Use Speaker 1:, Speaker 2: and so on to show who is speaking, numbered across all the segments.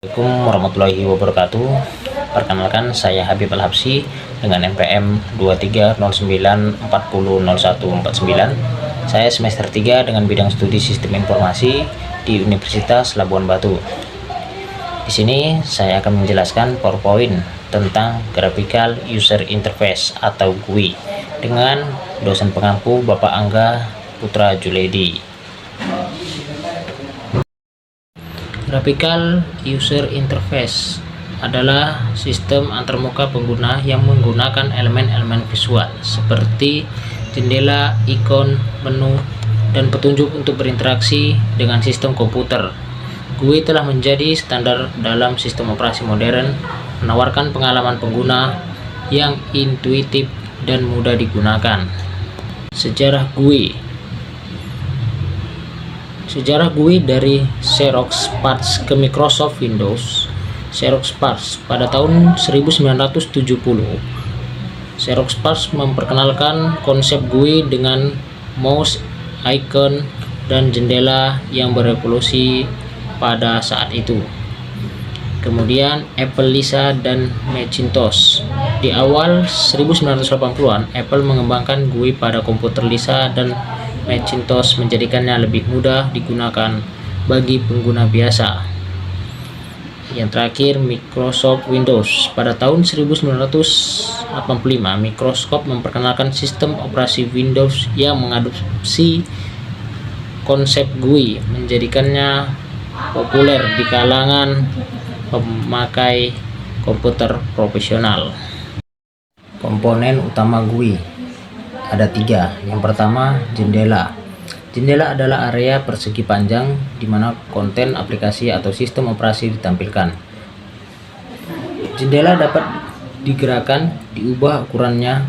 Speaker 1: Assalamualaikum warahmatullahi wabarakatuh. Perkenalkan, saya Habib Al-Habsyi dengan NPM 2309400149. Saya semester 3 dengan bidang studi Sistem Informasi di Universitas Labuan Batu. Di sini saya akan menjelaskan PowerPoint tentang Graphical User Interface atau GUI dengan dosen pengampu Bapak Angga Putra Juledi. Graphical User Interface adalah sistem antarmuka pengguna yang menggunakan elemen-elemen visual seperti jendela, ikon, menu, dan petunjuk untuk berinteraksi dengan sistem komputer. GUI telah menjadi standar dalam sistem operasi modern, menawarkan pengalaman pengguna yang intuitif dan mudah digunakan. Sejarah GUI dari Xerox Parts ke Microsoft Windows. Xerox Parts pada tahun 1970, Xerox Parts memperkenalkan konsep GUI dengan mouse, icon, dan jendela yang berevolusi pada saat itu. Kemudian Apple Lisa dan Macintosh. Di awal 1980-an, Apple mengembangkan GUI pada komputer Lisa dan Macintosh, menjadikannya lebih mudah digunakan bagi pengguna biasa. Yang terakhir, Microsoft Windows. Pada tahun 1985, Microsoft memperkenalkan sistem operasi Windows yang mengadopsi konsep GUI, menjadikannya populer di kalangan pemakai komputer profesional. Komponen utama GUI ada 3. Yang pertama, jendela. Jendela adalah area persegi panjang di mana konten aplikasi atau sistem operasi ditampilkan. Jendela dapat digerakkan, diubah ukurannya,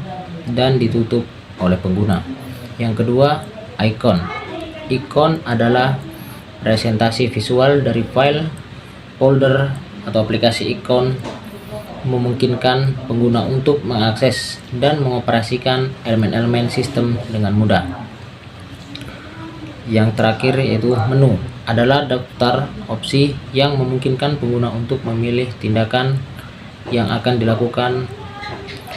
Speaker 1: dan ditutup oleh pengguna. Yang kedua, icon. Icon adalah presentasi visual dari file, folder, atau aplikasi. Icon memungkinkan pengguna untuk mengakses dan mengoperasikan elemen-elemen sistem dengan mudah. Yang terakhir yaitu menu, adalah daftar opsi yang memungkinkan pengguna untuk memilih tindakan yang akan dilakukan.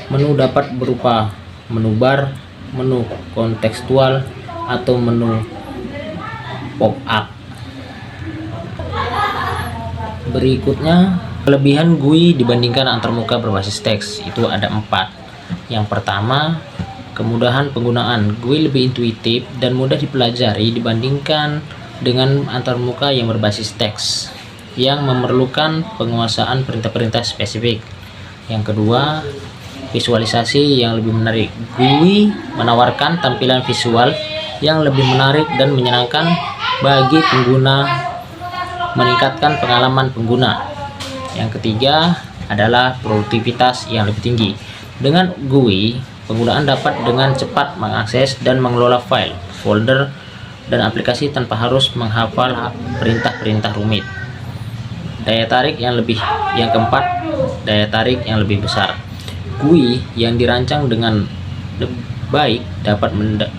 Speaker 1: Menu dapat berupa menu bar, menu kontekstual, atau menu pop-up. Berikutnya, kelebihan GUI dibandingkan antarmuka berbasis teks itu ada 4. Yang pertama, kemudahan penggunaan. GUI lebih intuitif dan mudah dipelajari dibandingkan dengan antarmuka yang berbasis teks yang memerlukan penguasaan perintah-perintah spesifik. Yang kedua, visualisasi yang lebih menarik. GUI menawarkan tampilan visual yang lebih menarik dan menyenangkan bagi pengguna, meningkatkan pengalaman pengguna. Yang ketiga adalah produktivitas yang lebih tinggi. Dengan GUI, penggunaan dapat dengan cepat mengakses dan mengelola file, folder, dan aplikasi tanpa harus menghafal perintah-perintah rumit. Yang keempat, daya tarik yang lebih besar. GUI yang dirancang dengan baik dapat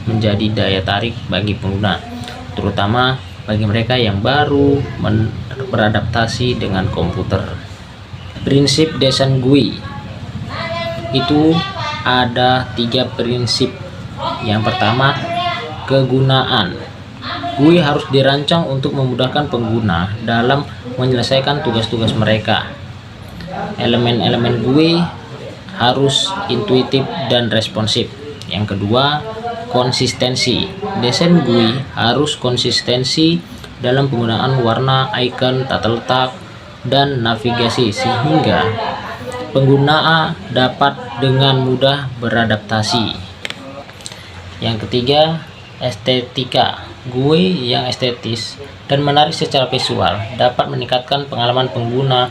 Speaker 1: menjadi daya tarik bagi pengguna, terutama bagi mereka yang baru beradaptasi dengan komputer. Prinsip desain GUI itu ada 3 prinsip. Yang pertama, kegunaan. GUI harus dirancang untuk memudahkan pengguna dalam menyelesaikan tugas-tugas mereka. Elemen-elemen GUI harus intuitif dan responsif. Yang kedua, konsistensi. Desain GUI harus konsistensi dalam penggunaan warna, icon, tata letak, dan navigasi sehingga pengguna dapat dengan mudah beradaptasi. Yang ketiga, estetika. GUI yang estetis dan menarik secara visual dapat meningkatkan pengalaman pengguna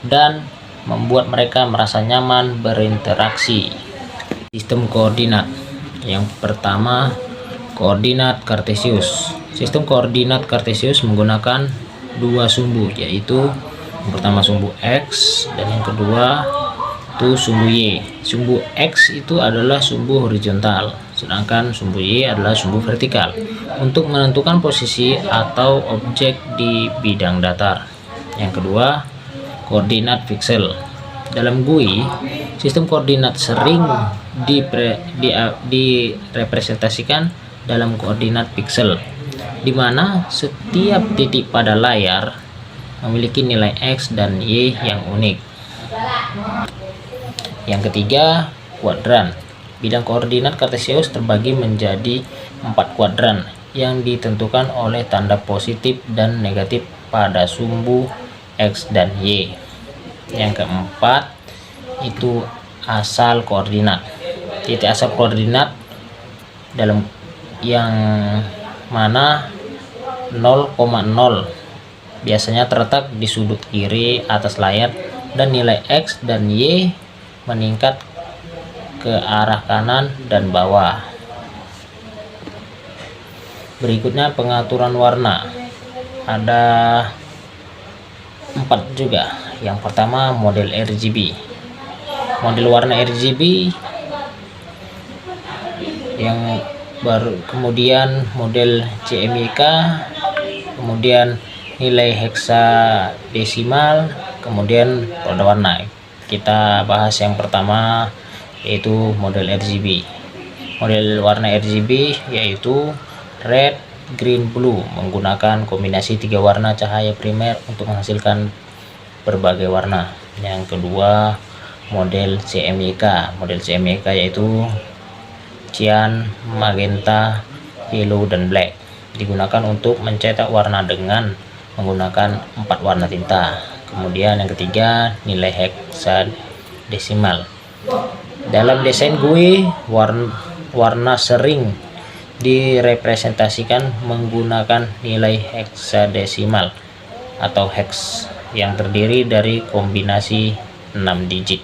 Speaker 1: dan membuat mereka merasa nyaman berinteraksi. Sistem koordinat. Yang pertama, koordinat Cartesius. Sistem koordinat Cartesius menggunakan 2 sumbu, yaitu yang pertama sumbu X dan yang kedua itu sumbu Y. Sumbu X itu adalah sumbu horizontal, sedangkan sumbu Y adalah sumbu vertikal untuk menentukan posisi atau objek di bidang datar. Yang kedua, koordinat piksel. Dalam GUI, sistem koordinat sering direpresentasikan dalam koordinat piksel, di mana setiap titik pada layar memiliki nilai X dan Y yang unik. Yang ketiga, kuadran. Bidang koordinat Kartesius terbagi menjadi 4 kuadran yang ditentukan oleh tanda positif dan negatif pada sumbu X dan Y. Yang keempat itu asal koordinat. Titik asal koordinat dalam yang mana 0,0 biasanya terletak di sudut kiri atas layar, dan nilai X dan Y meningkat ke arah kanan dan bawah. Berikutnya pengaturan warna. Ada 4 juga. Yang pertama model RGB. Model warna RGB yang baru, kemudian model CMYK, kemudian nilai heksadesimal, kemudian roda warna. Kita bahas yang pertama, yaitu model RGB. Model warna RGB yaitu red, green, blue, menggunakan kombinasi 3 warna cahaya primer untuk menghasilkan berbagai warna. Yang kedua, model CMYK. Model CMYK yaitu cyan, magenta, yellow, dan black. Digunakan untuk mencetak warna dengan menggunakan 4 warna tinta. Kemudian yang ketiga, nilai heksadesimal. Dalam desain GUI, warna sering direpresentasikan menggunakan nilai heksadesimal atau hex yang terdiri dari kombinasi 6 digit.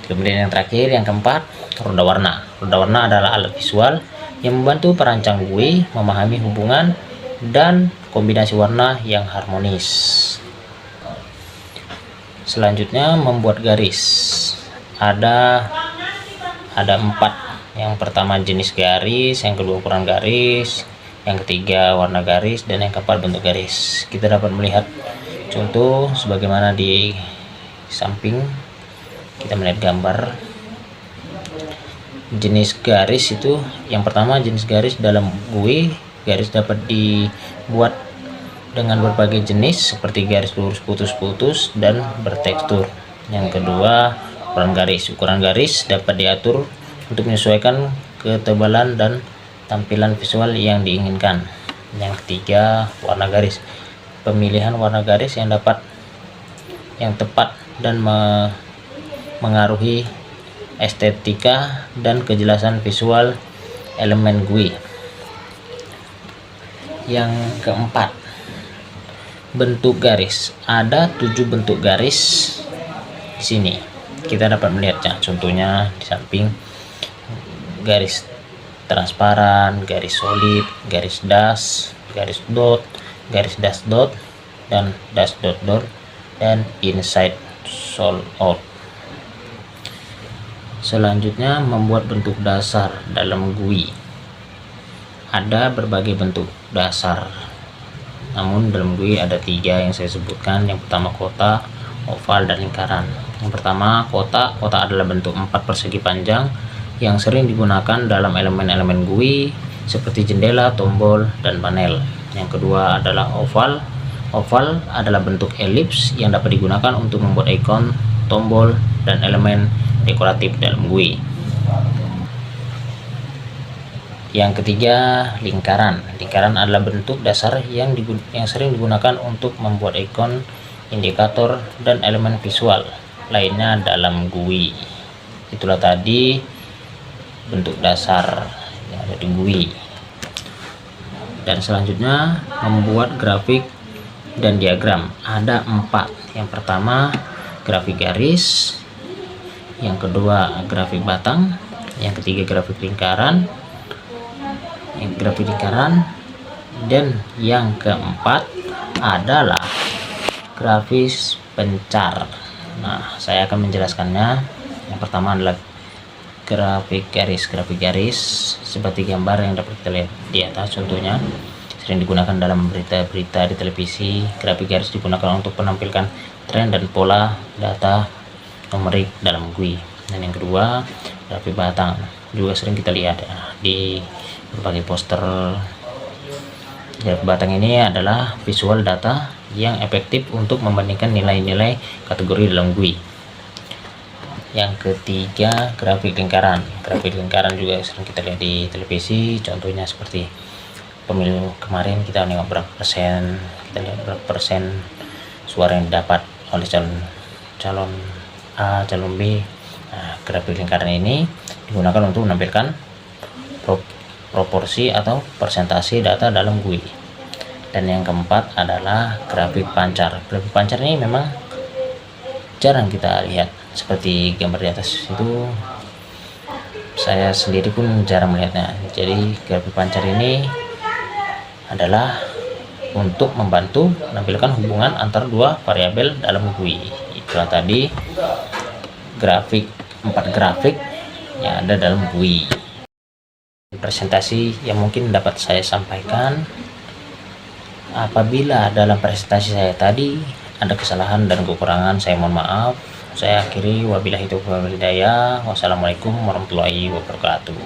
Speaker 1: Kemudian yang terakhir, yang keempat, roda warna. Roda warna adalah alat visual yang membantu perancang GUI memahami hubungan dan kombinasi warna yang harmonis. Selanjutnya, membuat garis. Ada 4. Yang pertama jenis garis, yang kedua ukuran garis, yang ketiga warna garis, dan yang keempat bentuk garis. Kita dapat melihat contoh sebagaimana di samping. Kita melihat gambar jenis garis itu. Yang pertama, jenis garis dalam GUI. Garis dapat dibuat dengan berbagai jenis seperti garis lurus, putus-putus, dan bertekstur. Yang kedua, ukuran garis. Ukuran garis dapat diatur untuk menyesuaikan ketebalan dan tampilan visual yang diinginkan. Yang ketiga, warna garis. Pemilihan warna garis yang tepat dan mengaruhi estetika dan kejelasan visual elemen GUI. Yang keempat, bentuk garis. Ada 7 bentuk garis di sini. Kita dapat melihatnya. Contohnya di samping, garis transparan, garis solid, garis dash, garis dot, garis dash dot, dan dash dot dot, dan inside sol out. Selanjutnya, membuat bentuk dasar dalam GUI. Ada berbagai bentuk dasar, namun dalam GUI ada 3 yang saya sebutkan. Yang pertama, kotak, oval, dan lingkaran. Yang pertama, kotak. Kotak adalah bentuk 4 persegi panjang yang sering digunakan dalam elemen-elemen GUI seperti jendela, tombol, dan panel. Yang kedua adalah oval. Oval adalah bentuk elips yang dapat digunakan untuk membuat ikon, tombol, dan elemen dekoratif dalam GUI. Yang ketiga, lingkaran. Lingkaran adalah bentuk dasar yang sering digunakan untuk membuat ikon, indikator, dan elemen visual lainnya dalam GUI. Itulah tadi bentuk dasar yang ada di GUI. Dan selanjutnya, membuat grafik dan diagram. Ada 4. Yang pertama, grafik garis. Yang kedua, grafik batang. Yang ketiga, grafik lingkaran. Dan yang keempat adalah grafis pencar. Nah, saya akan menjelaskannya. Yang pertama adalah grafik garis. Grafik garis seperti gambar yang dapat kita lihat di atas. Contohnya sering digunakan dalam berita-berita di televisi. Grafik garis digunakan untuk menampilkan tren dan pola data numerik dalam GUI. Dan yang kedua, grafik batang juga sering kita lihat ya di berbagai poster. Grafik batang ini adalah visual data yang efektif untuk membandingkan nilai-nilai kategori dalam GUI. Yang ketiga, grafik lingkaran. Grafik lingkaran juga sering kita lihat di televisi, contohnya seperti pemilu kemarin kita nengok berapa persen, kita lihat berapa persen suara yang didapat oleh calon A, calon B. Nah, grafik lingkaran ini digunakan untuk menampilkan proporsi atau persentase data dalam GUI. Dan yang keempat adalah grafik pancar. Grafik pancar ini memang jarang kita lihat, seperti gambar di atas itu saya sendiri pun jarang melihatnya. Jadi grafik pancar ini adalah untuk membantu menampilkan hubungan antara dua variabel dalam GUI. Itulah tadi empat grafik yang ada dalam GUI. Presentasi yang mungkin dapat saya sampaikan, apabila dalam presentasi saya tadi ada kesalahan dan kekurangan, saya mohon maaf. Saya akhiri, wabillahi taufiq wal hidayah. Wassalamualaikum warahmatullahi wabarakatuh.